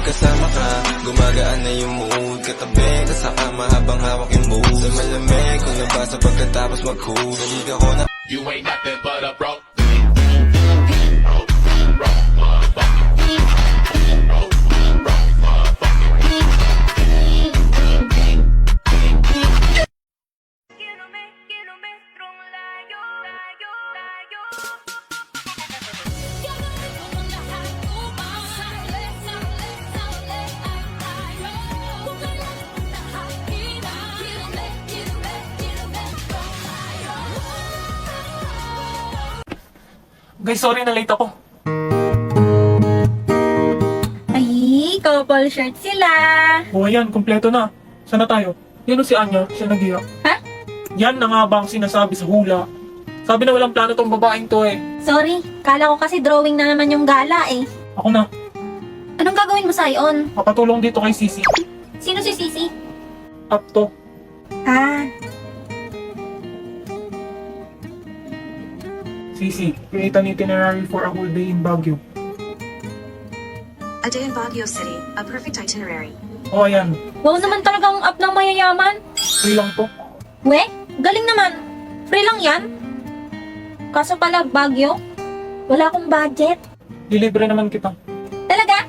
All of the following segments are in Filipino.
kasama ka, gumagaan na yung mood. Katabi, kasaka mahabang hawak yung mood. Sa malamig, kung nabasa pagkatapos mag-cool. Naliga ko na You ain't nothing but a broke. Guys, sorry na late ako. Ay, couple shirt sila. O ayan, kumpleto na. Sana tayo? Yan o si Anya, siya nag-iyak. Ha? Yan na nga ba ang sinasabi sa hula? Sabi na walang plano tong babaeng to eh. Sorry, kala ko kasi drawing na naman yung gala eh. Ako na, Anong gagawin mo, Sion? papatulong dito kay Sisi. Sino si Sisi? Up to. Ah, Sisi, create an itinerary for a whole day in Baguio. A day in Baguio City, a perfect itinerary. O ayan, wow naman talagang up ng mayayaman. free lang to. We, galing naman. Free lang yan. Kaso pala, Baguio, wala akong budget. Dilibre naman kita. Talaga?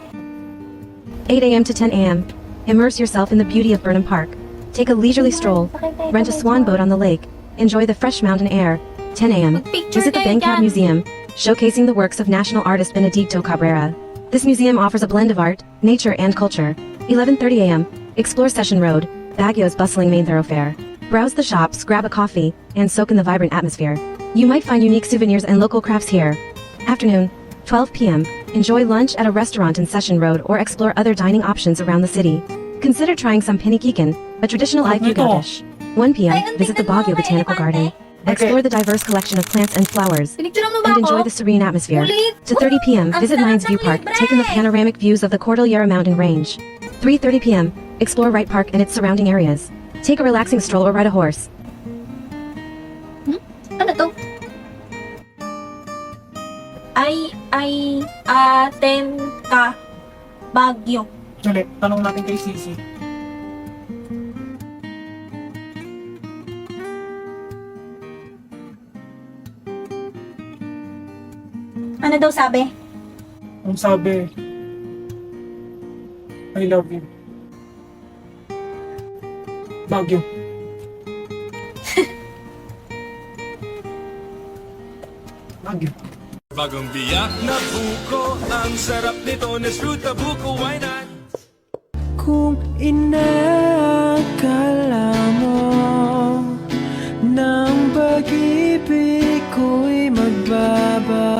8 a.m. to 10 a.m. Immerse yourself in the beauty of Burnham Park. Take a leisurely stroll. Rent a swan boat on the lake. Enjoy the fresh mountain air. 10 a.m. Mag-picture Visit the kayo Bangkab dyan. Museum, showcasing the works of national artist Benedicto Cabrera. This museum offers a blend of art, nature, and culture. 11:30 a.m. Explore Session Road, Baguio's bustling main thoroughfare. Browse the shops, grab a coffee, and soak in the vibrant atmosphere. You might find unique souvenirs and local crafts here. Afternoon, 12 p.m. Enjoy lunch at a restaurant in Session Road or explore other dining options around the city. Consider trying some pinikikan, a traditional Ifugao dish. 1 p.m. Visit the Baguio Botanical Garden. Explore the diverse collection of plants and flowers. Pinicturean mo ba And ako? enjoy the serene atmosphere. Ulit. To 30 p.m., Ang visit sarap Lions ng View Park, libre. take in the panoramic views of the Cordillera Mountain Range. 3:30 p.m., explore Wright Park and its surrounding areas. Take a relaxing stroll or ride a horse. Ano to? Aten ka, Baguio. Ulit, tanong natin kay Sisi. Ano daw sabi? Ang sabi, I love you. Baguio. Baguio. Bagong biyak na buko, ang sarap nito na fruta buko, why not? Kung inakala mo ng pag-ibig ko'y magbaba.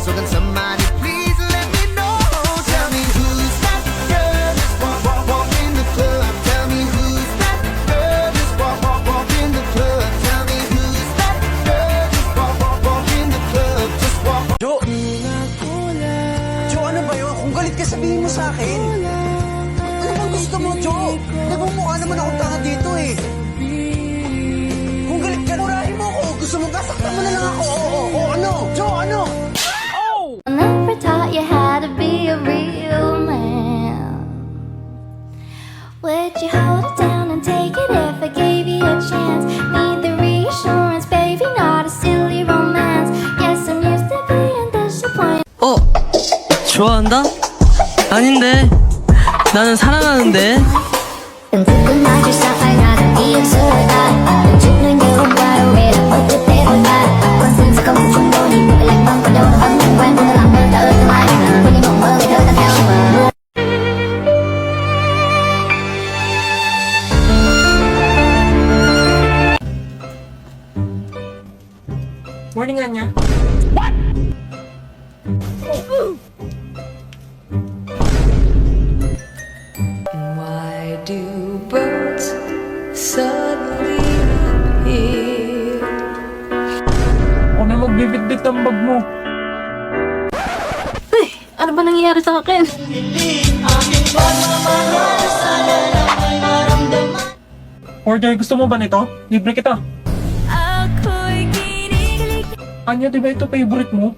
So can somebody please let me know? Tell me who's that girl just walk in the club. Tell me who's that girl just walk in the club. Tell me who's that girl just walk in the club. Just walk. Jo, ano ba yun? Kung galit ka, sabihin mo sa akin. Ano bang gusto mo, Jo? Nagmumukha naman akong tanga dito eh. Kung galit ka, murahin mo ako. Gusto mo, gasaktan mo na lang ako. Oo, ano? Jo, ano? Never taught you how to be a real man. Would you hold it down and take it if I gave you a chance? Need the reassurance, baby, not a silly romance. Yes, I'm used to being disappointed. 좋아한다? 아닌데. 나는 사랑하는데. 듣고 맞을 사랑하는 이유수다. 죽는 경우가 왜 어떻게 되는가? Conscience không không đôi thì lạnh băng còn đâu nó ấm quen với lòng mơ ta ơi tương lai quên đi mộng mơ ngày thơ ta theo mơ. Morning, Anya. Why do birds suddenly appear? Ako na magbibitbit ng bag mo. nangyayari sa akin? Order, gusto mo ba nito? Libre kita. Anya, di ba ito favorite mo?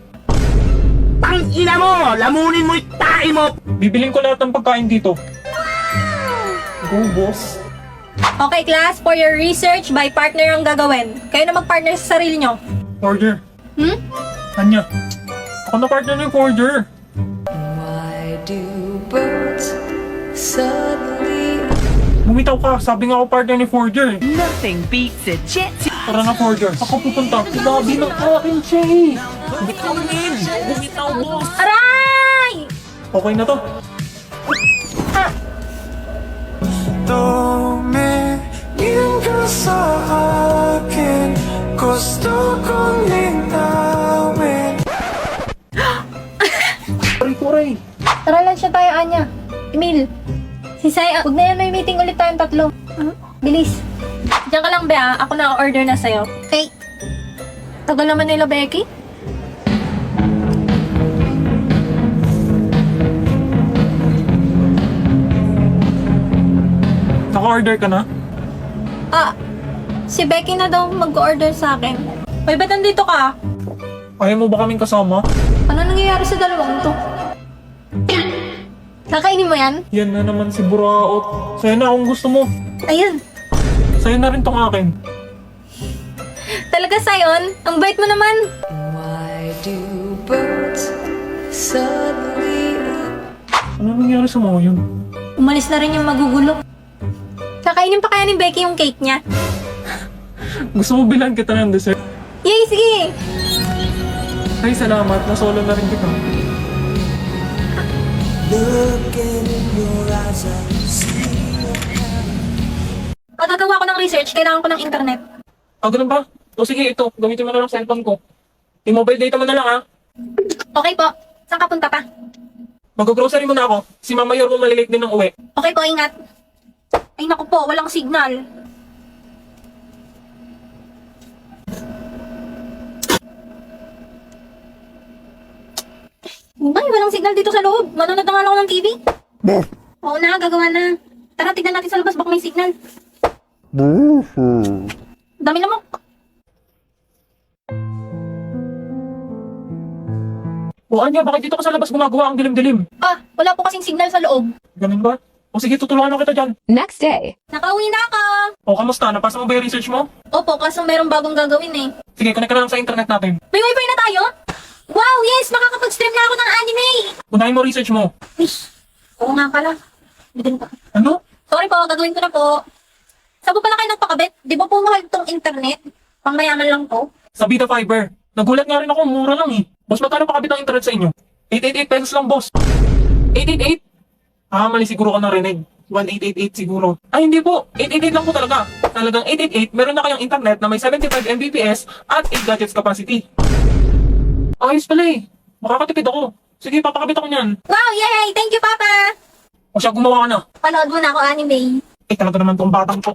Tang ina mo! Lamunin mo yung tae mo! Bibiling ko lahat ng pagkain dito. Go, boss. Okay, class, for your research, by partner ang gagawin. Kayo na mag-partner sa sarili nyo. Order. Hmm? Anya, ako na partner ni Order. Why do birds suddenly Bumitaw ka, sabi nga ako partner ni Forger. Nothing beats a jet. Tara na, Forger. Ako pupunta. Sabi ng akin, Che. Bumitaw din. Bumitaw, boss. Aray! Okay na to. Tumingin ka sa akin, gusto kong linawin. Kuray-kuray. Tara lang siya tayo, Anya. Emil. Si Sai, huwag na yan, may meeting ulit tayong tatlo. Bilis. Diyan ka lang, Bea. Ako na order na sa'yo. Okay. Tagal naman nila, Becky. Naka-order ka na? Ah, si Becky na daw mag-order sa akin. Hoy, ba't nandito ka? Ayaw mo ba kaming kasama? Ano nangyayari sa dalawang to? Kakainin mo yan? Yan na naman si Buraot. Sa'yo na kung gusto mo. Ayun. Sa'yo na rin tong akin. Talaga, Sayon? Ang bait mo naman. why do birds suddenly Ano nangyari sa mga yun? Umalis na rin yung magugulo. Kakainin pa kaya ni Becky yung cake niya? Gusto mo bilan kita ng dessert? Yay, sige! Ay, salamat. Nasolo na rin kita. Pagkagawa ko ng research, kailangan ko ng internet. Ah, ganun ba? O sige, ito. Gamitin mo na lang cellphone ko. I-mobile data mo na lang, ha? Okay po. Saan ka punta pa? Mag-grocery muna ako. Si Mama Yor mo malilate din ng uwi. Okay po, ingat. Ay naku po, walang signal. Ay, walang signal dito sa loob. Manonood na nga lang ako ng TV. Oo na, gagawa na. Tara, tignan natin sa labas, baka may signal. Dami lamok. O Anya, bakit dito ka sa labas gumagawa ang dilim-dilim? Ah, wala po kasing signal sa loob. Ganun ba? O sige, tutulungan na kita dyan. Next day. Nakauwi na ako. O, kamusta? Napasa mo ba yung research mo? Opo, kaso mayroong bagong gagawin eh. Sige, connect ka na lang sa internet natin. May wifi na tayo? Wow, yes! Makakapag-stream na ako ng anime! Unahin mo research mo. Ish, oo nga pala. Bitin pa. Ano? Sorry po, gagawin ko na po. Saan po pala kayo nagpakabit? Di ba po mahal itong internet? Pangmayaman lang po. Sa Vita Fiber. Nagulat nga rin ako, mura lang eh. Boss, magkano pakabit ang internet sa inyo? 888 pesos lang, boss. 888? Ah, mali siguro ka narinig. 1888 siguro. Ay, hindi po. 888 lang po talaga. Talagang 888, meron na kayong internet na may 75 Mbps at 8 gadgets capacity. Ayos pala eh. Makakatipid ako. Sige, papakabit ako niyan. Wow, yay! Thank you, Papa! O siya, gumawa ka na. Panood mo na ako anime. Eh, talaga naman tong batang to.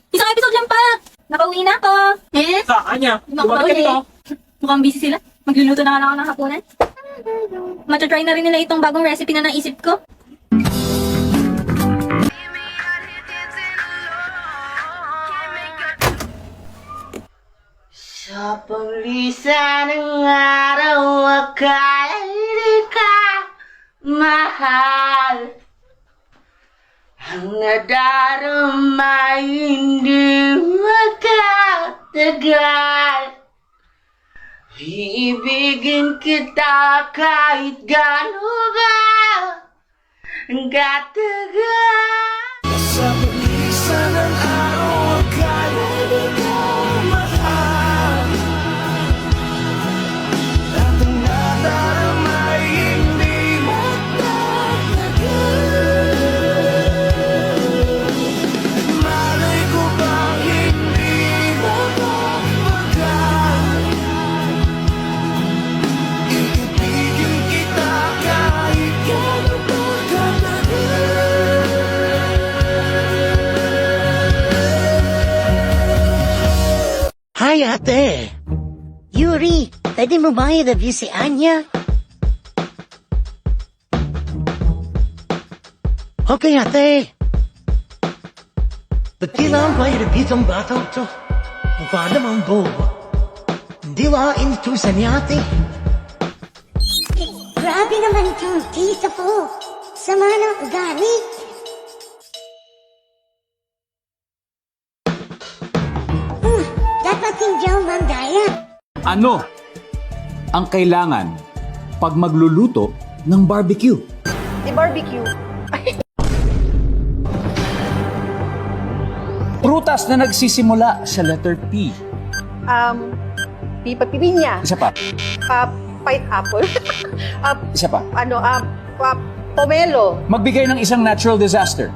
Isang episode lang pa! Nakauwi na ako. Eh? Sa Anya, Hindi ako lumapit ka nakauwi. dito. Mukhang busy sila. Magluluto na nga lang ako ng hapunan. Matatry na rin nila itong bagong recipe na naisip ko. Sa paglisan ng araw, akala hindi ka mahal. Ang nadarama hindi magkatagal. Iibigin kita kahit gano'n katagal. Sa paglisan ng araw, akala di ko mahal. At ang nadarama ay hindi magtatagal. Malay ko bang hindi mapagpagal. Iibigin kita kahit gano'n Hi, ate. Yuri, pwede mo ba i-review si Anya? Okay, ate. Ba't kailangan ba itong batang to? Mukha namang bobo. Hindi ba inutusan ni ate? Grabe naman itong tito ko. Sama ng ugali. Dapat hindi ako mandaya. Ano ang kailangan pag magluluto ng barbecue? Prutas na nagsisimula sa letter P. Pipinya, Isa pa. pineapple, Isa pa. pomelo, Magbigay ng isang natural disaster.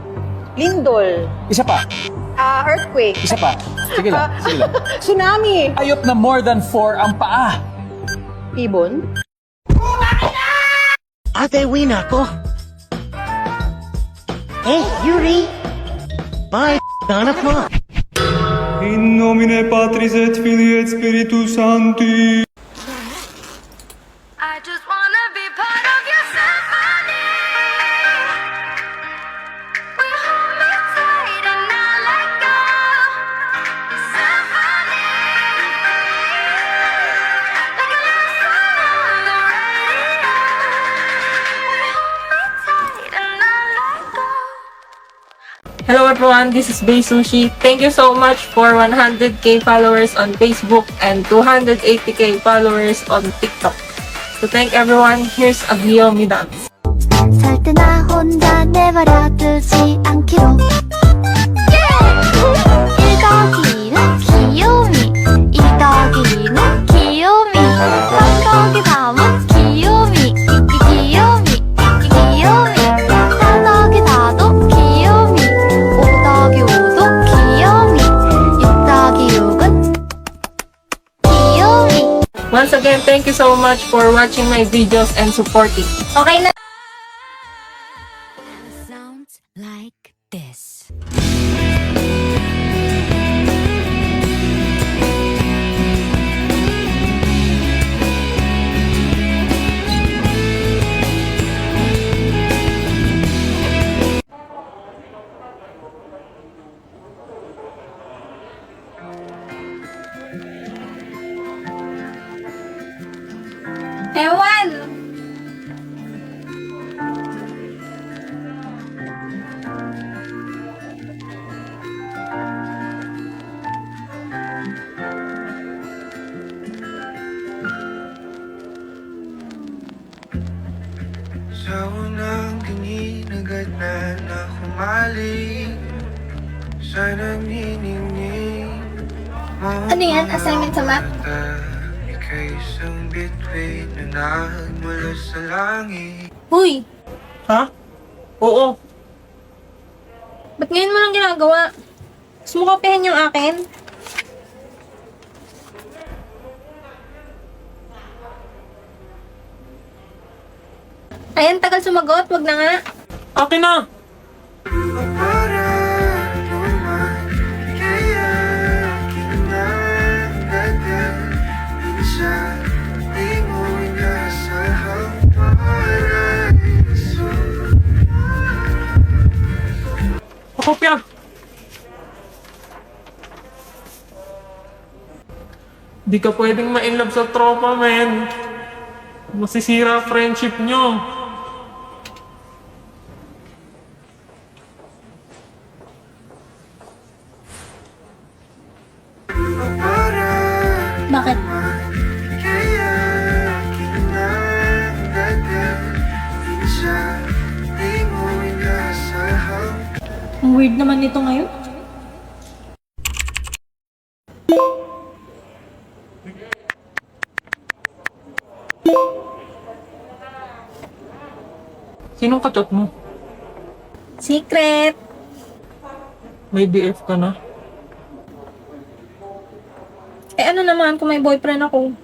lindol, Isa pa. earthquake, Isa pa. Sige lang. Sige lang. tsunami, Ayop na more than 4 ang paa. ibon, Ate, uwi na ako. Yuri! Bye, anak mo. In nomine Patris et Filii et Spiritus Sancti. I just wanna be part of your symphony. Will you hold me tight and not let go? Symphony. Like a last song on the radio. Will you hold me tight and not let go? Hello everyone, this is Bay Sushi. Thank you so much for 100k followers on Facebook and 280k followers on TikTok. To thank everyone, here's a Guillaume dance. 절대 나 혼자 내버려두지 않기로. 1 더하기는 귀요미, 2 더하기는 귀요미, 3 더하기 3은 귀요미, 귀요미, 귀요미, 4 더하기 4도 귀요미, 5 더하기 5도 귀요미, 6 더하기 6은 귀요미. Once again, thank you so much for watching my videos and supporting. Okay na. Sounds like this. Ewan! Sa unang tingin agad na humaling sa nanginingning Ano yan? Assignment sa math? Ika'y isang bituin na nagmula sa langit. Uy! Ha? Oo. Ba't ngayon mo lang ginagawa? Gusto mo kopyahin yung akin? Ayan, tagal sumagot. Wag na nga. Akin na! O para naman kaya kinagagad minsan di mo inasahang paraiso. Pakopya! Di ka pwedeng ma-inlove sa tropa, men. Masisira friendship nyo. Bakit? Kaya kinagagad minsan di mo inasahang. Ang weird naman nito ngayon. Sinong kachat mo? Secret! May BF ka na? Eh ano naman kung may boyfriend ako?